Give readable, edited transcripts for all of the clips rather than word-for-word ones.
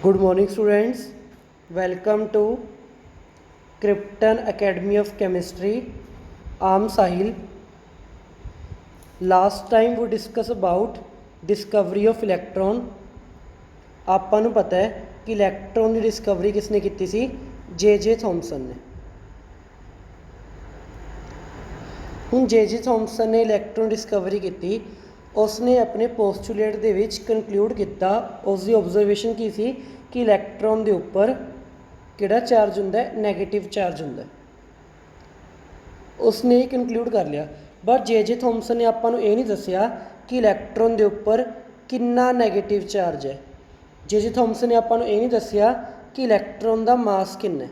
Good morning, students. Welcome to Krypton Academy of Chemistry. I'm Sahil. Last time we discussed about discovery of electron. ਆਪਾਂ ਨੂੰ ਪਤਾ ਹੈ ਕਿ electron ਦੀ Discovery ਕਿਸਨੇ ਕੀਤੀ ਸੀ? ਜੇ ਥੌਮਸਨ ਨੇ। ਹੁਣ ਜੇ ਥੌਮਸਨ ਨੇ ਇਲੈਕਟ੍ਰੋਨ ਡਿਸਕਵਰੀ ਕੀਤੀ, ਉਸਨੇ ਆਪਣੇ ਪੋਸਟੂਲੇਟ ਦੇ ਵਿੱਚ ਕਨਕਲੂਡ ਕੀਤਾ, ਉਸਦੀ ਓਬਜ਼ਰਵੇਸ਼ਨ ਕੀ ਸੀ ਕਿ ਇਲੈਕਟ੍ਰੋਨ ਦੇ ਉੱਪਰ ਕਿਹੜਾ ਚਾਰਜ ਹੁੰਦਾ ਹੈ? ਨੈਗੇਟਿਵ ਚਾਰਜ ਹੁੰਦਾ। ਉਸਨੇ ਇਹ ਕਨਕਲੂਡ ਕਰ ਲਿਆ, ਬਟ ਜੇ ਥੌਮਸਨ ਨੇ ਆਪਾਂ ਨੂੰ ਇਹ ਨਹੀਂ ਦੱਸਿਆ ਕਿ ਇਲੈਕਟ੍ਰੋਨ ਦੇ ਉੱਪਰ ਕਿੰਨਾ ਨੈਗੇਟਿਵ ਚਾਰਜ ਹੈ। ਜੇ ਥੌਮਸਨ ਨੇ ਆਪਾਂ ਨੂੰ ਇਹ ਨਹੀਂ ਦੱਸਿਆ ਕਿ ਇਲੈਕਟ੍ਰੋਨ ਦਾ ਮਾਸ ਕਿੰਨਾ ਹੈ।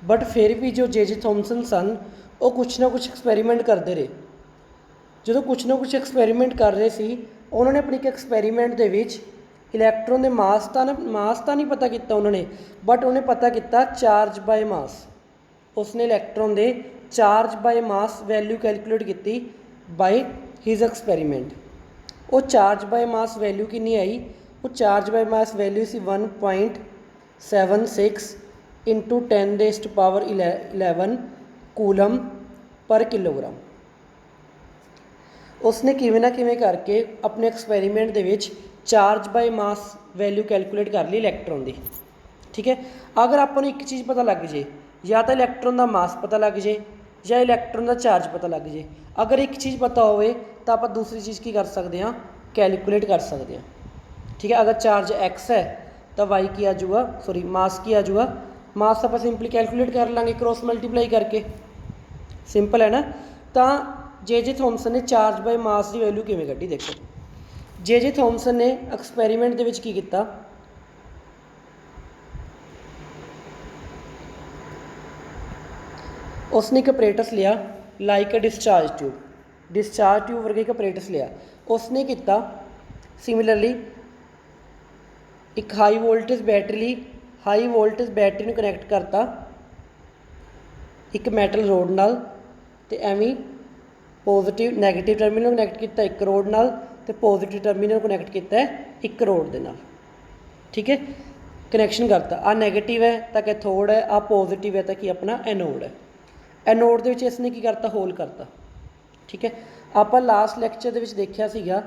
ਬਟ ਫਿਰ ਵੀ ਜੋ ਜੇ ਥੌਮਸਨ ਸਨ, ਉਹ ਕੁਛ ਨਾ ਕੁਛ ਐਕਸਪੈਰੀਮੈਂਟ ਕਰਦੇ ਰਹੇ। ਜਦੋਂ ਕੁਛ ਨਾ ਕੁਛ ਐਕਸਪੈਰੀਮੈਂਟ ਕਰ ਰਹੇ ਸੀ, ਉਹਨਾਂ ਨੇ ਆਪਣੀ ਇੱਕ ਐਕਸਪੈਰੀਮੈਂਟ ਦੇ ਵਿੱਚ ਇਲੈਕਟ੍ਰੋਨ ਦੇ ਮਾਸ ਤਾਂ ਨਹੀਂ ਪਤਾ ਕੀਤਾ ਉਹਨਾਂ ਨੇ, ਬਟ ਉਹਨੇ ਪਤਾ ਕੀਤਾ ਚਾਰਜ ਬਾਏ ਮਾਸ। ਉਸਨੇ ਇਲੈਕਟ੍ਰੋਨ ਦੇ ਚਾਰਜ ਬਾਏ ਮਾਸ ਵੈਲਿਊ ਕੈਲਕੂਲੇਟ ਕੀਤੀ ਬਾਏ ਹਿਜ਼ ਐਕਸਪੈਰੀਮੈਂਟ। ਉਹ ਚਾਰਜ ਬਾਏ ਮਾਸ ਵੈਲਿਊ ਕਿੰਨੀ ਆਈ? ਉਹ ਚਾਰਜ ਬਾਏ ਮਾਸ ਵੈਲਿਊ ਸੀ 1.76 ਇੰਟੂ 10⁻11 ਕੂਲਮ ਪਰ ਕਿਲੋਗ੍ਰਾਮ। ਉਸਨੇ ਕਿਵੇਂ ਨਾ ਕਿਵੇਂ ਕਰਕੇ ਆਪਣੇ ਐਕਸਪੈਰੀਮੈਂਟ ਦੇ ਵਿੱਚ ਚਾਰਜ ਬਾਏ ਮਾਸ ਵੈਲਿਊ ਕੈਲਕੂਲੇਟ ਕਰ ਲਈ ਇਲੈਕਟ੍ਰੋਨ ਦੀ। ਠੀਕ ਹੈ, ਅਗਰ ਆਪਾਂ ਨੂੰ ਇੱਕ ਚੀਜ਼ ਪਤਾ ਲੱਗ ਜੇ, ਜਾਂ ਤਾਂ ਇਲੈਕਟ੍ਰੋਨ ਦਾ ਮਾਸ ਪਤਾ ਲੱਗ ਜੇ ਜਾਂ ਇਲੈਕਟ੍ਰੋਨ ਦਾ ਚਾਰਜ ਪਤਾ ਲੱਗ ਜੇ। ਅਗਰ ਇੱਕ ਚੀਜ਼ ਪਤਾ ਹੋਵੇ ਤਾਂ ਆਪਾਂ ਦੂਸਰੀ ਚੀਜ਼ ਕੀ ਕਰ ਸਕਦੇ ਹਾਂ? ਕੈਲਕੂਲੇਟ ਕਰ ਸਕਦੇ ਹਾਂ। ਠੀਕ ਹੈ, ਅਗਰ ਚਾਰਜ ਐਕਸ ਹੈ ਤਾਂ ਵਾਈ ਕੀ ਆ ਜਾਊਗਾ, ਮਾਸ ਕੀ ਆ ਜਾਊਗਾ? ਮਾਸ ਆਪਾਂ ਸਿੰਪਲੀ ਕੈਲਕੂਲੇਟ ਕਰ ਲਾਂਗੇ ਕ੍ਰੋਸ ਮਲਟੀਪਲਾਈ ਕਰਕੇ। ਸਿੰਪਲ ਹੈ ਨਾ। ਤਾਂ ਜੇ ਥੌਮਸਨ ਨੇ ਚਾਰਜ ਬਾਏ ਮਾਸ ਦੀ ਵੈਲਿਊ ਕਿਵੇਂ ਕੱਢੀ? ਦੇਖੋ, ਜੇ ਥੌਮਸਨ ਨੇ ਐਕਸਪੈਰੀਮੈਂਟ ਦੇ ਵਿੱਚ ਕੀ ਕੀਤਾ, ਉਸਨੇ ਇੱਕ ਆਪਰੇਟਸ ਲਿਆ ਲਾਈਕ ਅ ਡਿਸਚਾਰਜ ਟਿਊਬ ਵਰਗਾ ਇੱਕ ਆਪਰੇਟਸ ਲਿਆ। ਉਸਨੇ ਕੀਤਾ ਸਿਮਿਲਰਲੀ ਇੱਕ ਹਾਈ ਵੋਲਟੇਜ ਬੈਟਰੀ ਨੂੰ ਕਨੈਕਟ ਕਰਤਾ ਇੱਕ ਮੈਟਲ ਰੋਡ ਨਾਲ, ਅਤੇ ਐਵੇਂ ਨੈਗੇਟਿਵ ਟਰਮੀਨਲ ਨੂੰ ਕਨੈਕਟ ਕੀਤਾ ਇੱਕ ਰੋਡ ਨਾਲ, ਅਤੇ ਪੋਜ਼ੀਟਿਵ ਟਰਮੀਨਲ ਕਨੈਕਟ ਕੀਤਾ ਇੱਕ ਰੋਡ ਦੇ ਨਾਲ। ਠੀਕ ਹੈ, ਕਨੈਕਸ਼ਨ ਕਰਤਾ। ਆਹ ਨੈਗੇਟਿਵ ਹੈ ਤਾਂ ਕੈਥੋਡ ਹੈ, ਆਹ ਪੋਜ਼ੀਟਿਵ ਹੈ ਤਾਂ ਕੀ ਆਪਣਾ ਐਨੋਡ ਹੈ। ਐਨੋਡ ਦੇ ਵਿੱਚ ਇਸਨੇ ਕੀ ਕਰਤਾ? ਹੋਲ ਕਰਤਾ। ਠੀਕ ਹੈ, ਆਪਾਂ ਲਾਸਟ ਲੈਕਚਰ ਦੇ ਵਿੱਚ ਦੇਖਿਆ ਸੀਗਾ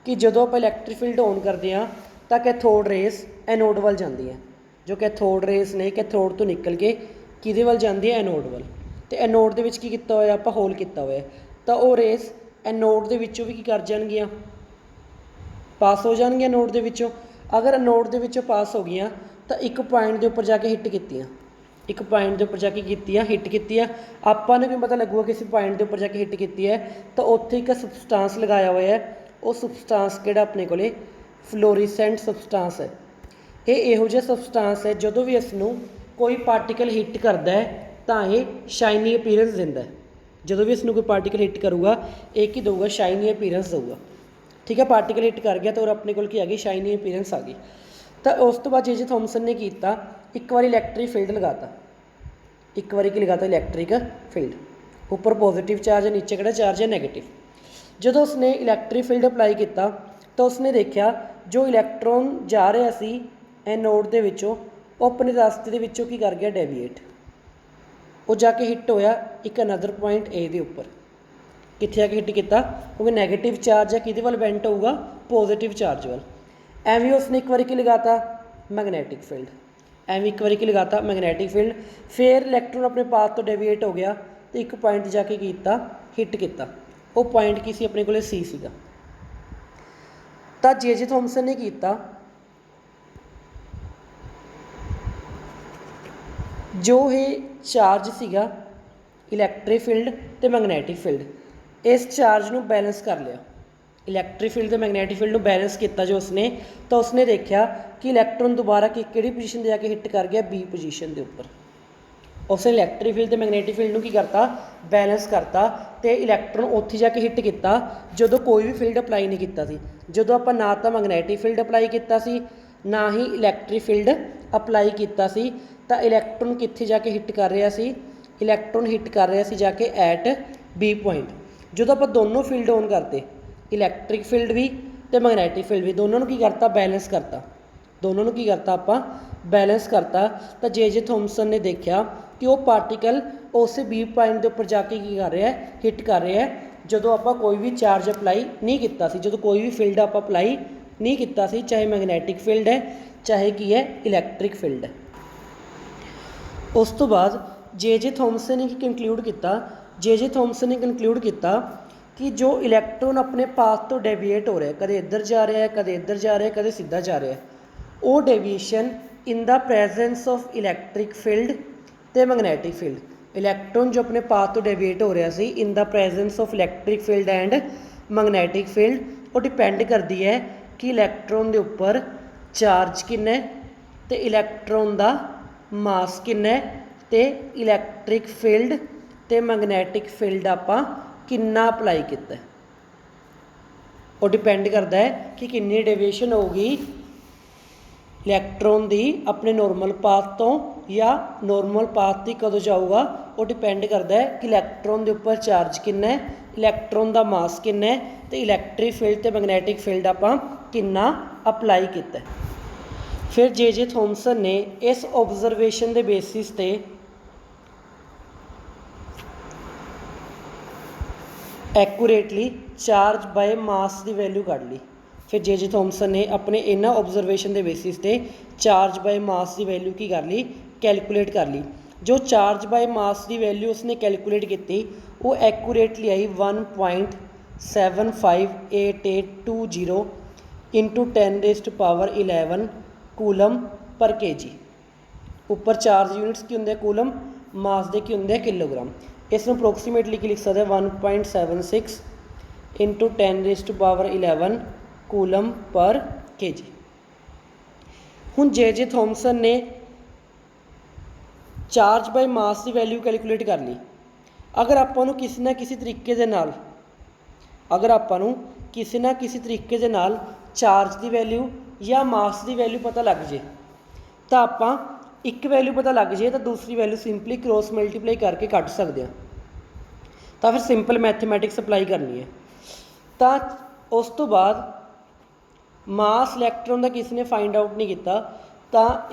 ਕਿ ਜਦੋਂ ਆਪਾਂ ਇਲੈਕਟ੍ਰਿਕ ਫੀਲਡ ਔਨ ਕਰਦੇ ਹਾਂ ਤਾਂ ਕੈਥੋਡ ਰੇਸ ਐਨੋਡ ਵੱਲ ਜਾਂਦੀ ਹੈ। ਜੋ ਕੈਥੋਡ ਰੇਸ ਨੇ ਕੈਥੋਡ ਤੋਂ ਨਿਕਲ ਕੇ ਕਿਹਦੇ ਵੱਲ ਜਾਂਦੀ ਹੈ? ਐਨੋਡ ਵੱਲ। ਅਤੇ ਐਨੋਡ ਦੇ ਵਿੱਚ ਕੀ ਕੀਤਾ ਹੋਇਆ? ਆਪਾਂ ਹੋਲ ਕੀਤਾ ਹੋਇਆ। ਤਾਂ ਉਹ ਰੇਸ ਐਨੋਡ ਦੇ ਵਿੱਚੋਂ ਵੀ ਕੀ ਕਰ ਜਾਣਗੀਆਂ? ਪਾਸ ਹੋ ਜਾਣਗੀਆਂ ਐਨੋਡ ਦੇ ਵਿੱਚੋਂ। ਅਗਰ ਐਨੋਡ ਦੇ ਵਿੱਚੋਂ ਪਾਸ ਹੋ ਗਈਆਂ ਤਾਂ ਇੱਕ ਪੁਆਇੰਟ ਦੇ ਉੱਪਰ ਜਾ ਕੇ ਹਿੱਟ ਕੀਤੀਆਂ। ਹਿੱਟ ਕੀਤੀ ਆ। ਆਪਾਂ ਨੂੰ ਵੀ ਪਤਾ ਲੱਗੂਗਾ ਕਿਸੇ ਪੁਆਇੰਟ ਦੇ ਉੱਪਰ ਜਾ ਕੇ ਹਿੱਟ ਕੀਤੀ ਹੈ ਤਾਂ ਉੱਥੇ ਇੱਕ ਸਬਸਟਾਂਸ ਲਗਾਇਆ ਹੋਇਆ ਹੈ। ਉਹ ਸਬਸਟਾਂਸ ਕਿਹੜਾ ਆਪਣੇ ਕੋਲੇ? ਫਲੋਰੀਸੈਂਟ ਸਬਸਟਾਂਸ ਹੈ। ਇਹ ਇਹੋ ਜਿਹਾ ਸਬਸਟਾਂਸ ਹੈ ਜਦੋਂ ਵੀ ਇਸ ਨੂੰ ਕੋਈ ਪਾਰਟੀਕਲ ਹਿੱਟ ਕਰਦਾ ਹੈ ਤਾਂ ਇਹ ਸ਼ਾਈਨੀ ਅਪੀਅਰੈਂਸ ਦਿੰਦਾ ਹੈ। ਜਦੋਂ ਵੀ ਇਸ ਨੂੰ ਕੋਈ ਪਾਰਟੀਕਲ ਹਿੱਟ ਕਰੂਗਾ, ਇਹ ਕੀ ਦੇਊਗਾ? ਸ਼ਾਈਨੀ ਅਪੀਅਰੈਂਸ ਦੇਊਗਾ। ਠੀਕ ਹੈ, ਪਾਰਟੀਕਲ ਹਿੱਟ ਕਰ ਗਿਆ ਤਾਂ ਉਹ ਆਪਣੇ ਕੋਲ ਕੀ ਆ ਗਈ? ਸ਼ਾਈਨੀ ਅਪੀਅਰੈਂਸ ਆ ਗਈ। ਤਾਂ ਉਸ ਤੋਂ ਬਾਅਦ ਜੇ ਥੌਮਸਨ ਨੇ ਕੀਤਾ, ਇੱਕ ਵਾਰੀ ਇਲੈਕਟ੍ਰਿਕ ਫੀਲਡ ਲਗਾਤਾ। ਇਲੈਕਟ੍ਰਿਕ ਫੀਲਡ ਉੱਪਰ ਪੋਜ਼ੀਟਿਵ ਚਾਰਜ ਹੈ, ਨੀਚੇ ਕਿਹੜਾ ਚਾਰਜ ਹੈ? ਨੈਗੇਟਿਵ। ਜਦੋਂ ਉਸਨੇ ਇਲੈਕਟ੍ਰਿਕ ਫੀਲਡ ਅਪਲਾਈ ਕੀਤਾ ਤਾਂ ਉਸਨੇ ਦੇਖਿਆ ਜੋ ਇਲੈਕਟ੍ਰੋਨ ਜਾ ਰਿਹਾ ਸੀ ਐਨੋਡ ਦੇ ਵਿੱਚੋਂ, ਉਹ ਆਪਣੇ ਰਸਤੇ ਦੇ ਵਿੱਚੋਂ ਕੀ ਕਰ ਗਿਆ? ਡੈਵੀਏਟ। ਉਹ ਜਾ ਕੇ ਹਿੱਟ ਹੋਇਆ ਇੱਕ ਅਨਦਰ ਪੁਆਇੰਟ ਏ ਦੇ ਉੱਪਰ। ਕਿੱਥੇ ਆ ਕੇ ਹਿੱਟ ਕੀਤਾ? ਕਿਉਂਕਿ ਨੈਗੇਟਿਵ ਚਾਰਜ ਹੈ, ਕਿਹਦੇ ਵੱਲ ਬੈਂਟ ਹੋਊਗਾ? ਪੋਜ਼ੀਟਿਵ ਚਾਰਜ ਵੱਲ। ਐਵੇਂ ਉਸਨੇ ਇੱਕ ਵਾਰੀ ਕੀ ਲਗਾਤਾ? Magnetic field. ਫਿਰ ਇਲੈਕਟ੍ਰੋਨ ਆਪਣੇ ਪਾਥ ਤੋਂ ਡੈਵੀਏਟ ਹੋ ਗਿਆ ਅਤੇ ਇੱਕ ਪੁਆਇੰਟ ਜਾ ਕੇ ਕੀਤਾ? ਹਿੱਟ ਕੀਤਾ। ਉਹ ਪੁਆਇੰਟ ਕੀ ਸੀ? ਆਪਣੇ ਕੋਲ ਸੀ ਸੀਗਾ। ਤਾਂ ਜੇ ਥੌਮਸਨ ਨੇ ਕੀਤਾ, ਜੋ ਇਹ ਚਾਰਜ ਸੀਗਾ ਇਲੈਕਟ੍ਰਿਕ ਫੀਲਡ ਅਤੇ ਮੈਗਨੈਟਿਕ ਫੀਲਡ, ਇਸ ਚਾਰਜ ਨੂੰ ਬੈਲੈਂਸ ਕਰ ਲਿਆ। ਇਲੈਕਟ੍ਰਿਕ ਫੀਲਡ ਅਤੇ ਮੈਗਨੈਟਿਕ ਫੀਲਡ ਨੂੰ ਬੈਲੈਂਸ ਕੀਤਾ ਜੋ ਉਸਨੇ, ਤਾਂ ਉਸਨੇ ਦੇਖਿਆ ਕਿ ਇਲੈਕਟ੍ਰੋਨ ਦੁਬਾਰਾ ਕਿਹੜੀ ਪੋਜੀਸ਼ਨ 'ਤੇ ਜਾ ਕੇ ਹਿੱਟ ਕਰ ਗਿਆ? ਬੀ ਪੋਜੀਸ਼ਨ ਦੇ ਉੱਪਰ। ਉਸਨੇ ਇਲੈਕਟ੍ਰਿਕ ਫੀਲਡ ਅਤੇ ਮੈਗਨੈਟਿਕ ਫੀਲਡ ਨੂੰ ਕੀ ਕਰਤਾ? ਬੈਲੈਂਸ ਕਰਤਾ, ਅਤੇ ਇਲੈਕਟ੍ਰੋਨ ਉੱਥੇ ਜਾ ਕੇ ਹਿੱਟ ਕੀਤਾ ਜਦੋਂ ਕੋਈ ਵੀ ਫੀਲਡ ਅਪਲਾਈ ਨਹੀਂ ਕੀਤਾ ਸੀ। ਜਦੋਂ ਆਪਾਂ ਨਾ ਤਾਂ ਮੈਗਨੈਟਿਕ ਫੀਲਡ ਅਪਲਾਈ ਕੀਤਾ ਸੀ, ਨਾ ਹੀ ਇਲੈਕਟ੍ਰਿਕ ਫੀਲਡ ਅਪਲਾਈ ਕੀਤਾ ਸੀ, ਤਾਂ ਇਲੈਕਟ੍ਰੋਨ ਕਿੱਥੇ ਜਾ ਕੇ ਹਿੱਟ ਕਰ ਰਿਹਾ ਸੀ? ਇਲੈਕਟ੍ਰੋਨ ਹਿੱਟ ਕਰ ਰਿਹਾ ਸੀ ਜਾ ਕੇ ਐਟ ਬੀ ਪੁਆਇੰਟ। ਜਦੋਂ ਆਪਾਂ ਦੋਨੋਂ ਫੀਲਡ ਔਨ ਕਰਤੇ, ਇਲੈਕਟ੍ਰਿਕ ਫੀਲਡ ਵੀ ਅਤੇ ਮੈਗਨੈਟਿਕ ਫੀਲਡ ਵੀ, ਦੋਨਾਂ ਨੂੰ ਕੀ ਕਰਤਾ? ਬੈਲੈਂਸ ਕਰਤਾ। दोनों ਨੂੰ ਕੀ ਕਰਤਾ ਆਪਾਂ बैलेंस करता। तो जे थॉमसन ने देखा कि वो पार्टिकल उस बी पॉइंट के उपर जाके की कर रहा है, हिट कर रहा है जो आप कोई भी चार्ज अप्लाई नहीं किया, जो कोई भी फील्ड आप अप्लाई नहीं किया, चाहे मैगनैटिक फील्ड है चाहे की है इलैक्ट्रिक फील्ड है। उस तो बाद जे थॉमसन ने कंक्लूड किया, जे थॉमसन ने कंक्लूड किया कि जो इलैक्ट्रॉन अपने पाथ तो डेविएट हो रहा है, कदे इधर जा रहा है, कदे इधर जा रहा है, कदे सीधा जा रहा है, वो deviation in the presence of electric field तो मैगनैटिक फील्ड, इलैक्ट्रॉन जो अपने पाथ तो डेविएट हो रहा सी in the presence of electric field and magnetic field, वो डिपेंड करती है कि इलैक्ट्रॉन के उपर चार्ज किन्ना है तो इलैक्ट्रॉन का मास किन्ना है तो इलैक्ट्रिक फील्ड तो मैगनैटिक फील्ड आपां किन्ना अप्लाई किया, वो डिपेंड करता है कि कितनी डेविएशन होगी इलैक्ट्रॉन की अपने नॉर्मल पाथ तो या नॉर्मल पाथ की कदों जाऊगा, वो डिपेंड करता है कि इलैक्ट्रॉन के उपर चार्ज किन्ना है, इलैक्ट्रॉन का मास किन्ना है तो इलैक्ट्रिक फील्ड तो मैगनैटिक फील्ड आपां किन्ना अप्लाई किया। फिर जे थॉमसन ने इस ऑब्जरवेशन के बेसिस ते एक्यूरेटली चार्ज बाय मास की वैल्यू कढ़ ली। फिर जे थॉमसन ने अपने इन्हां ऑब्जरवेशन के बेसिस ते चार्ज बाय मास की वैल्यू की कर ली, कैलकुलेट कर ली। जो चार्ज बाय मास की वैल्यू उसने कैलकुलेट की वो एक्यूरेटली आई 1.758820 इंटू 10⁻11 कूलम पर के जी। उपर चार्ज यूनिट्स की होंगे कूलम, मास दे की होंगे किलोग्राम। इसमें अप्रोक्सीमेटली की लिख सकते हैं 1.76 इंटू 10⁻11 कूलम पर के जी। हुण जे थॉमसन ने चार्ज बाय मास की वैल्यू कैलकुलेट कर ली। अगर आपां किसी ना किसी तरीके दे नाल, अगर आपां किसी ना किसी तरीके दे नाल चार्ज की वैल्यू या मास की वैल्यू पता लग जाए तो आपां एक वैल्यू पता लग जाए तो दूसरी वैल्यू सिंपली क्रॉस मल्टीप्लाई करके कट सकते हैं। तो फिर सिंपल मैथमैटिक्स अप्लाई करनी है। तो उस तो बाद मास इलैक्ट्रॉन का किसी ने फाइंड आउट नहीं किया, तो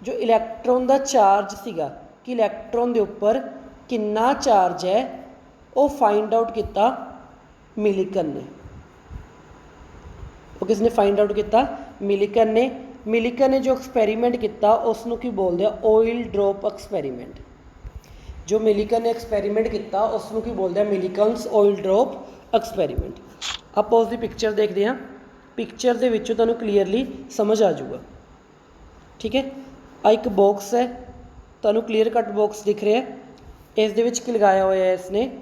जो इलैक्ट्रॉन का चार्ज सीगा कि इलैक्ट्रॉन के उपर कितना चार्ज है वो फाइंड आउट किया मिलिकन ने। वो किसने फाइंड आउट किया? मिलिकन ने। मिलिकन ने जो एक्सपैरीमेंट किया उसनों की बोलते हैं ऑयल ड्रॉप एक्सपैरीमेंट। जो मिलिकन ने एक्सपैरीमेंट किया उसनों की बोलते हैं मिलिकन्स ऑयल ड्रॉप एक्सपैरीमेंट। आप उसकी पिक्चर देखते हैं, पिक्चर के विचों तुहानूं क्लीयरली समझ आ जाऊगा। ठीक है, आ एक बॉक्स है, तुहानूं क्लीयर कट बॉक्स दिख रहा है। इस दे विच की लगाया हुआ है इसने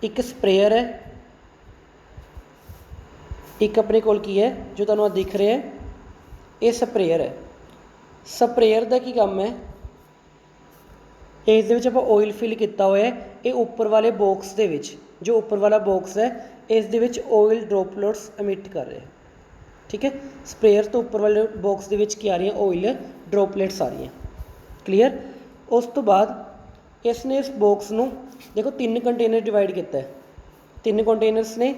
एक स्प्रेयर है, एक अपने कोल की है जो तुहानूं दिख रहा है ये स्प्रेयर है। स्प्रेयर का की काम है, इस दे विच आपां ऑयल फिल किया हुआ है। ये उपर वाले बॉक्स दे विच, जो उपर वाला बॉक्स है इस दे विच ऑयल ड्रॉपलेट्स एमिट कर रहे हैं। ठीक है, स्प्रेयर तो उपर वाले बॉक्स दे विच की आ रही है ऑयल ड्रॉपलेट्स आ रही हैं। क्लीयर। उस तो बाद इसने इस बॉक्स नूं देखो 3 कंटेनर डिवाइड किया है। 3 कंटेनर्स ने,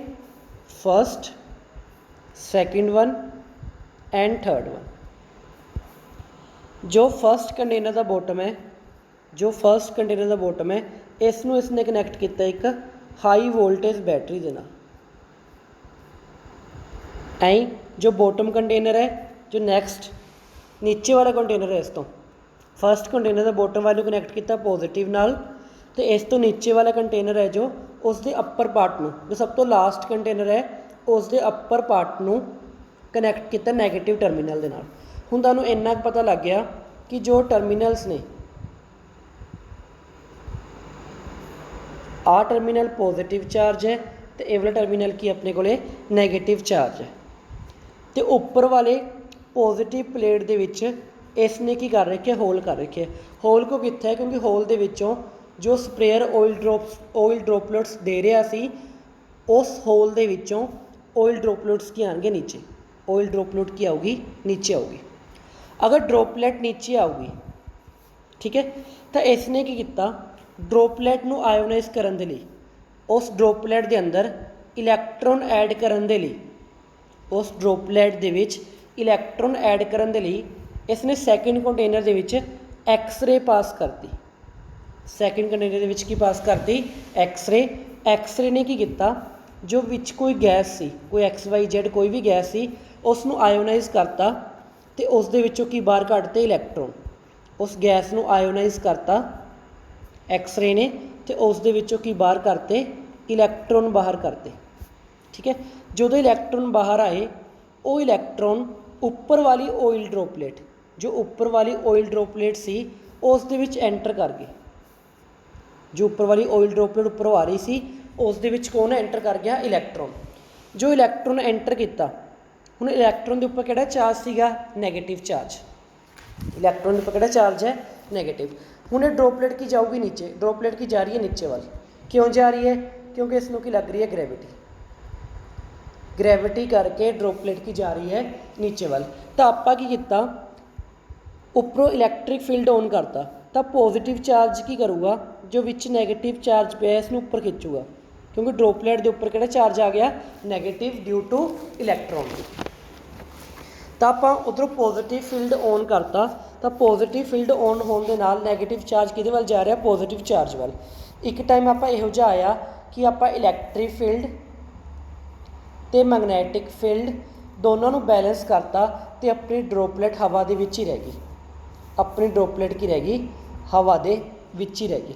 first, second one and third one. जो फर्स्ट कंटेनर का बॉटम है, जो फर्स्ट कंटेनर का बॉटम है इसनूं इसने कनैक्ट किया एक हाई वोल्टेज बैटरी के नाल। ऐं जो बॉटम कंटेनर है, जो नैक्सट नीचे वाला कंटेनर है, इस तो फर्स्ट कंटेनर का बॉटम वाले कनैक्ट किया पॉजिटिव नाल, तो इस तो नीचे वाला कंटेनर है जो उसके अपर पार्ट में, जो सब तो लास्ट कंटेनर है उसके अपर पार्ट में कनैक्ट किया नैगेटिव टर्मीनल के नाल। हुण तुहानूं इन्ना पता लग गया कि जो टर्मीनल्स ने, आ टर्मीनल पॉजिटिव चार्ज है तो ये वाला टर्मीनल की अपने को नैगेटिव चार्ज है। तो उपर वाले पॉजिटिव प्लेट के विच इसने की कर रखे, होल कर रखे। होल को कितना है क्योंकि होल के विचों जो स्प्रेयर ऑयल ड्रॉपलेट्स दे रहा सी उस होल के विचों ऑयल ड्रॉपलेट्स की आएंगे नीचे, ऑयल ड्रॉपलेट की आऊगी नीचे आऊगी। अगर ड्रॉपलेट नीचे आऊगी, ठीक है, तो इसने की किया ड्रॉपलेट नूं आयोनाइज करन दे लई उस ड्रॉपलेट के अंदर इलैक्ट्रॉन ऐड करन दे लई उस ड्रॉपलेट दे विच ਇਲੈਕਟ੍ਰੋਨ ਐਡ ਕਰਨ ਦੇ ਲਈ ਇਸਨੇ ਸੈਕਿੰਡ ਕੰਟੇਨਰ ਦੇ ਵਿੱਚ ਐਕਸ-ਰੇ ਪਾਸ ਕਰਤੀ। ਸੈਕਿੰਡ ਕੰਟੇਨਰ ਦੇ ਵਿੱਚ ਕੀ ਪਾਸ ਕਰਤੀ? ਐਕਸ-ਰੇ। ਐਕਸ-ਰੇ ਨੇ ਕੀ ਕੀਤਾ, ਜੋ ਵਿੱਚ ਕੋਈ ਗੈਸ ਸੀ, ਕੋਈ XYZ ਕੋਈ ਵੀ ਗੈਸ ਸੀ, ਉਸ ਨੂੰ ਆਇਓਨਾਈਜ਼ ਕਰਤਾ ਅਤੇ ਉਸ ਦੇ ਵਿੱਚੋਂ ਕੀ ਬਾਹਰ ਕੱਢਤੇ? ਇਲੈਕਟ੍ਰੋਨ। ਉਸ ਗੈਸ ਨੂੰ ਆਇਓਨਾਈਜ਼ ਕਰਤਾ ਐਕਸ-ਰੇ ਨੇ ਅਤੇ ਉਸ ਦੇ ਵਿੱਚੋਂ ਕੀ ਬਾਹਰ ਕਰਤੇ? ਇਲੈਕਟ੍ਰੋਨ ਬਾਹਰ ਕਰਤੇ। ਠੀਕ ਹੈ, ਜਦੋਂ ਇਲੈਕਟ੍ਰੋਨ ਬਾਹਰ ਆਏ, ਉਹ ਇਲੈਕਟ੍ਰੋਨ ਉੱਪਰ ਵਾਲੀ ਓਇਲ ਡ੍ਰੋਪਲੇਟ, ਜੋ ਉੱਪਰ ਵਾਲੀ ਓਇਲ ਡ੍ਰੋਪਲੇਟ ਸੀ ਉਸ ਦੇ ਵਿੱਚ ਐਂਟਰ ਕਰ ਗਏ। ਜੋ ਉੱਪਰ ਵਾਲੀ ਓਇਲ ਡ੍ਰੋਪਲੇਟ ਉੱਪਰੋਂ ਆ ਰਹੀ ਸੀ ਉਸ ਦੇ ਵਿੱਚ ਕੌਣ ਐਂਟਰ ਕਰ ਗਿਆ? ਇਲੈਕਟ੍ਰੋਨ। ਜੋ ਇਲੈਕਟ੍ਰੋਨ ਐਂਟਰ ਕੀਤਾ, ਹੁਣ ਇਲੈਕਟ੍ਰੋਨ ਦੇ ਉੱਪਰ ਕਿਹੜਾ ਚਾਰਜ ਸੀਗਾ? Negative charge. ਇਲੈਕਟ੍ਰੋਨ ਦੇ ਉੱਪਰ ਕਿਹੜਾ ਚਾਰਜ ਹੈ? ਨੈਗੇਟਿਵ। ਹੁਣ ਇਹ ਡ੍ਰੋਪਲੇਟ ਕੀ ਜਾਊਗੀ? ਨੀਚੇ। ਡ੍ਰੋਪਲੇਟ ਕੀ ਜਾ ਰਹੀ ਹੈ? ਨੀਚੇ ਵੱਲ। ਕਿਉਂ ਜਾ ਰਹੀ ਹੈ? ਕਿਉਂਕਿ ਇਸ ਨੂੰ ਕੀ ਲੱਗ ਰਹੀ ਹੈ? ਗ੍ਰੈਵਿਟੀ। ਗ੍ਰੈਵਿਟੀ ਕਰਕੇ ਡ੍ਰੋਪਲੇਟ ਕੀ ਜਾ ਰਹੀ ਹੈ? ਨੀਚੇ ਵੱਲ। ਤਾਂ ਆਪਾਂ ਕੀ ਕੀਤਾ, ਉੱਪਰੋਂ ਇਲੈਕਟ੍ਰਿਕ ਫੀਲਡ ਔਨ ਕਰਤਾ, ਤਾਂ ਪੋਜ਼ੀਟਿਵ ਚਾਰਜ ਕੀ ਕਰੂਗਾ? ਜੋ ਵਿੱਚ ਨੈਗੇਟਿਵ ਚਾਰਜ ਪਿਆ ਇਸ ਨੂੰ ਉੱਪਰ ਖਿੱਚੂਗਾ, ਕਿਉਂਕਿ ਡ੍ਰੋਪਲੇਟ ਦੇ ਉੱਪਰ ਕਿਹੜਾ ਚਾਰਜ ਆ ਗਿਆ? Negative, due to electron. ਤਾਂ ਆਪਾਂ ਉੱਧਰੋਂ ਪੋਜ਼ੀਟਿਵ ਫੀਲਡ ਔਨ ਕਰਤਾ, ਤਾਂ ਪੋਜ਼ੀਟਿਵ ਫੀਲਡ ਔਨ ਹੋਣ ਦੇ ਨਾਲ ਨੈਗੇਟਿਵ ਚਾਰਜ ਕਿਹਦੇ ਵੱਲ ਜਾ ਰਿਹਾ? ਪੋਜ਼ੀਟਿਵ ਚਾਰਜ ਵੱਲ। ਇੱਕ ਟਾਈਮ ਆਪਾਂ ਇਹੋ ਜਿਹਾ ਆਇਆ ਕਿ ਆਪਾਂ ਇਲੈਕਟ੍ਰਿਕ ਫੀਲਡ ਅਤੇ ਮੈਗਨੈਟਿਕ ਫੀਲਡ ਦੋਨਾਂ ਨੂੰ ਬੈਲੈਂਸ ਕਰਤਾ ਅਤੇ ਆਪਣੀ ਡ੍ਰੋਪਲੇਟ ਹਵਾ ਦੇ ਵਿੱਚ ਹੀ ਰਹਿ ਗਈ। ਆਪਣੀ ਡ੍ਰੋਪਲੇਟ ਕੀ ਰਹਿ ਗਈ? ਹਵਾ ਦੇ ਵਿੱਚ ਹੀ ਰਹਿ ਗਈ।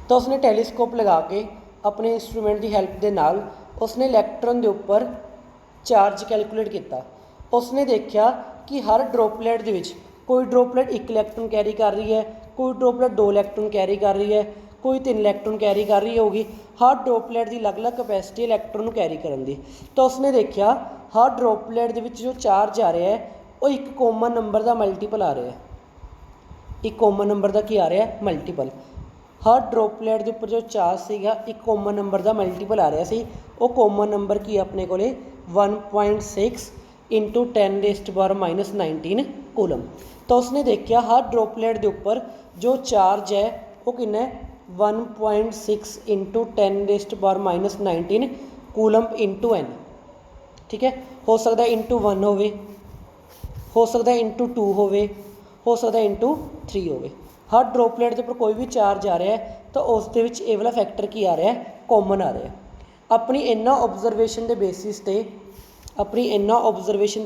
ਤਾਂ ਉਸਨੇ ਟੈਲੀਸਕੋਪ ਲਗਾ ਕੇ ਆਪਣੇ ਇੰਸਟਰੂਮੈਂਟ ਦੀ ਹੈਲਪ ਦੇ ਨਾਲ ਉਸਨੇ ਇਲੈਕਟ੍ਰੋਨ ਦੇ ਉੱਪਰ ਚਾਰਜ ਕੈਲਕੂਲੇਟ ਕੀਤਾ। ਉਸਨੇ ਦੇਖਿਆ ਕਿ ਹਰ ਡ੍ਰੋਪਲੇਟ ਦੇ ਵਿੱਚ ਕੋਈ ਡ੍ਰੋਪਲੇਟ 1 ਇਲੈਕਟ੍ਰੋਨ ਕੈਰੀ ਕਰ ਰਹੀ ਹੈ, ਕੋਈ ਡ੍ਰੋਪਲੇਟ 2 ਇਲੈਕਟ੍ਰੋਨ ਕੈਰੀ ਕਰ ਰਹੀ ਹੈ, ਕੋਈ 3 ਇਲੈਕਟ੍ਰੋਨ ਕੈਰੀ ਕਰ ਰਹੀ ਹੋਊਗੀ। ਹਰ ਡ੍ਰੋਪਲੇਟ ਦੀ ਅਲੱਗ ਅਲੱਗ ਕਪੈਸਿਟੀ ਇਲੈਕਟ੍ਰੋਨ ਨੂੰ ਕੈਰੀ ਕਰਨ ਦੀ। ਤਾਂ ਉਸਨੇ ਦੇਖਿਆ ਹਰ ਡ੍ਰੋਪਲੇਟ ਦੇ ਵਿੱਚ ਜੋ ਚਾਰਜ ਆ ਰਿਹਾ ਹੈ ਉਹ ਇੱਕ ਕਾਮਨ ਨੰਬਰ ਦਾ ਮਲਟੀਪਲ ਆ ਰਿਹਾ ਹੈ। ਇੱਕ ਕਾਮਨ ਨੰਬਰ ਦਾ ਕੀ ਆ ਰਿਹਾ? ਮਲਟੀਪਲ। ਹਰ ਡ੍ਰੋਪਲੇਟ ਦੇ ਉੱਪਰ ਜੋ ਚਾਰਜ ਸੀਗਾ ਇੱਕ ਕਾਮਨ ਨੰਬਰ ਦਾ ਮਲਟੀਪਲ ਆ ਰਿਹਾ ਸੀ। ਉਹ ਕਾਮਨ ਨੰਬਰ ਕੀ ਆਪਣੇ ਕੋਲ? 1.6 × 10⁻⁻19 ਕੂਲਮ। ਤਾਂ ਉਸਨੇ ਦੇਖਿਆ ਹਰ ਡ੍ਰੋਪਲੇਟ ਦੇ ਉੱਪਰ ਜੋ ਚਾਰਜ ਹੈ ਉਹ ਕਿੰਨਾ ਹੈ? 1.6 × 10⁻⁻19 ਕੂਲਮ × n। ਠੀਕ ਹੈ, ਹੋ ਸਕਦਾ ×1 ਹੋਵੇ, ਹੋ ਸਕਦਾ ×2 ਹੋਵੇ, ਹੋ ਸਕਦਾ ×3 ਹੋਵੇ। ਹਰ ਡ੍ਰੋਪਲੇਟ ਦੇ ਉੱਪਰ ਕੋਈ ਵੀ ਚਾਰਜ ਆ ਰਿਹਾ ਹੈ ਤਾਂ ਉਸ ਦੇ ਵਿੱਚ ਇਹ ਵਾਲਾ ਫੈਕਟਰ ਕੀ ਆ ਰਿਹਾ? ਕਾਮਨ ਆ ਰਿਹਾ। ਆਪਣੀ ਇਹਨਾਂ ਓਬਜ਼ਰਵੇਸ਼ਨ ਦੇ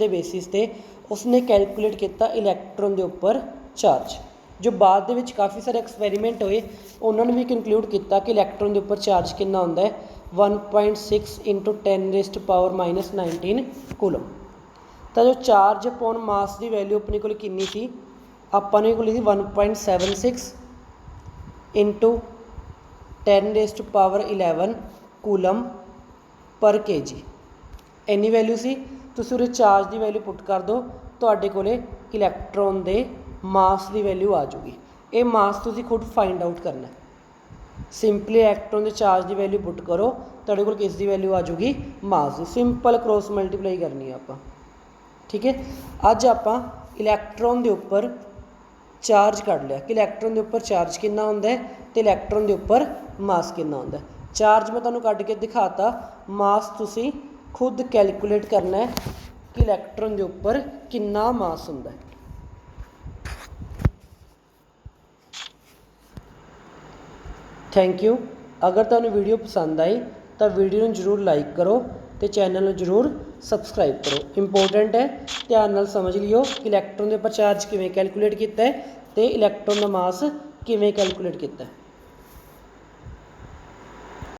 ਬੇਸਿਸ 'ਤੇ ਉਸਨੇ ਕੈਲਕੂਲੇਟ ਕੀਤਾ ਇਲੈਕਟ੍ਰੋਨ ਦੇ ਉੱਪਰ ਚਾਰਜ। ਜੋ ਬਾਅਦ ਦੇ ਵਿੱਚ ਕਾਫੀ ਸਾਰੇ ਐਕਸਪੈਰੀਮੈਂਟ ਹੋਏ ਉਹਨਾਂ ਨੇ ਵੀ ਕੰਕਲੂਡ ਕੀਤਾ ਕਿ ਇਲੈਕਟ੍ਰੋਨ ਦੇ ਉੱਪਰ ਚਾਰਜ ਕਿੰਨਾ ਹੁੰਦਾ ਹੈ? 1.6 × 10⁻⁻19 ਕੂਲਮ। ਤਾਂ ਜੋ ਚਾਰਜ ਅਪੋਨ ਮਾਸ ਦੀ ਵੈਲਿਊ ਆਪਣੇ ਕੋਲ ਕਿੰਨੀ ਸੀ? ਆਪਾਂ ਨੇ ਕੋਲ ਸੀ 1.76 × 10⁻11 ਕੂਲਮ ਪਰ kg। ਇੰਨੀ ਵੈਲਿਊ ਸੀ। ਤੁਸੀਂ ਉਰੇ ਚਾਰਜ ਦੀ ਵੈਲਿਊ ਪੁੱਟ ਕਰ ਦਿਓ, ਤੁਹਾਡੇ ਕੋਲ ਇਲੈਕਟ੍ਰੋਨ ਦੇ ਮਾਸ ਦੀ ਵੈਲਿਊ ਆ ਜਾਊਗੀ। ਇਹ ਮਾਸ ਤੁਸੀਂ ਖੁਦ ਫਾਈਂਡ ਆਊਟ ਕਰਨਾ। ਸਿੰਪਲੀ ਇਲੈਕਟ੍ਰੋਨ ਦੇ ਚਾਰਜ ਦੀ ਵੈਲਿਊ ਪੁੱਟ ਕਰੋ, ਤੁਹਾਡੇ ਕੋਲ ਕਿਸ ਦੀ ਵੈਲਿਊ ਆ ਜਾਊਗੀ? ਮਾਸ ਦੀ। ਸਿੰਪਲ ਕ੍ਰੋਸ ਮਲਟੀਪਲਾਈ ਕਰਨੀ ਆ ਆਪਾਂ। ਠੀਕ ਹੈ, ਅੱਜ ਆਪਾਂ ਇਲੈਕਟ੍ਰੋਨ ਦੇ ਉੱਪਰ ਚਾਰਜ ਕੱਢ ਲਿਆ ਕਿ ਇਲੈਕਟ੍ਰੋਨ ਦੇ ਉੱਪਰ ਚਾਰਜ ਕਿੰਨਾ ਹੁੰਦਾ ਹੈ ਅਤੇ ਇਲੈਕਟ੍ਰੋਨ ਦੇ ਉੱਪਰ ਮਾਸ ਕਿੰਨਾ ਹੁੰਦਾ। ਚਾਰਜ ਮੈਂ ਤੁਹਾਨੂੰ ਕੱਢ ਕੇ ਦਿਖਾਤਾ, ਮਾਸ ਤੁਸੀਂ ਖੁਦ ਕੈਲਕੂਲੇਟ ਕਰਨਾ ਹੈ ਕਿ ਇਲੈਕਟ੍ਰੋਨ ਦੇ ਉੱਪਰ ਕਿੰਨਾ ਮਾਸ ਹੁੰਦਾ। Thank you. ਅਗਰ ਤੁਹਾਨੂੰ ਵੀਡੀਓ ਪਸੰਦ ਆਈ ਤਾਂ ਵੀਡੀਓ ਨੂੰ ਜ਼ਰੂਰ ਲਾਈਕ ਕਰੋ ਅਤੇ ਚੈਨਲ ਨੂੰ ਜ਼ਰੂਰ ਸਬਸਕ੍ਰਾਈਬ ਕਰੋ। ਇੰਪੋਰਟੈਂਟ ਹੈ, ਧਿਆਨ ਨਾਲ ਸਮਝ ਲਿਓ ਕਿ ਇਲੈਕਟ੍ਰੋਨ ਦੇ ਉੱਪਰ ਚਾਰਜ ਕਿਵੇਂ ਕੈਲਕੂਲੇਟ ਕੀਤਾ ਹੈ ਅਤੇ ਇਲੈਕਟ੍ਰੋਨ ਦਾ ਮਾਸ ਕਿਵੇਂ ਕੈਲਕੂਲੇਟ ਕੀਤਾ ਹੈ।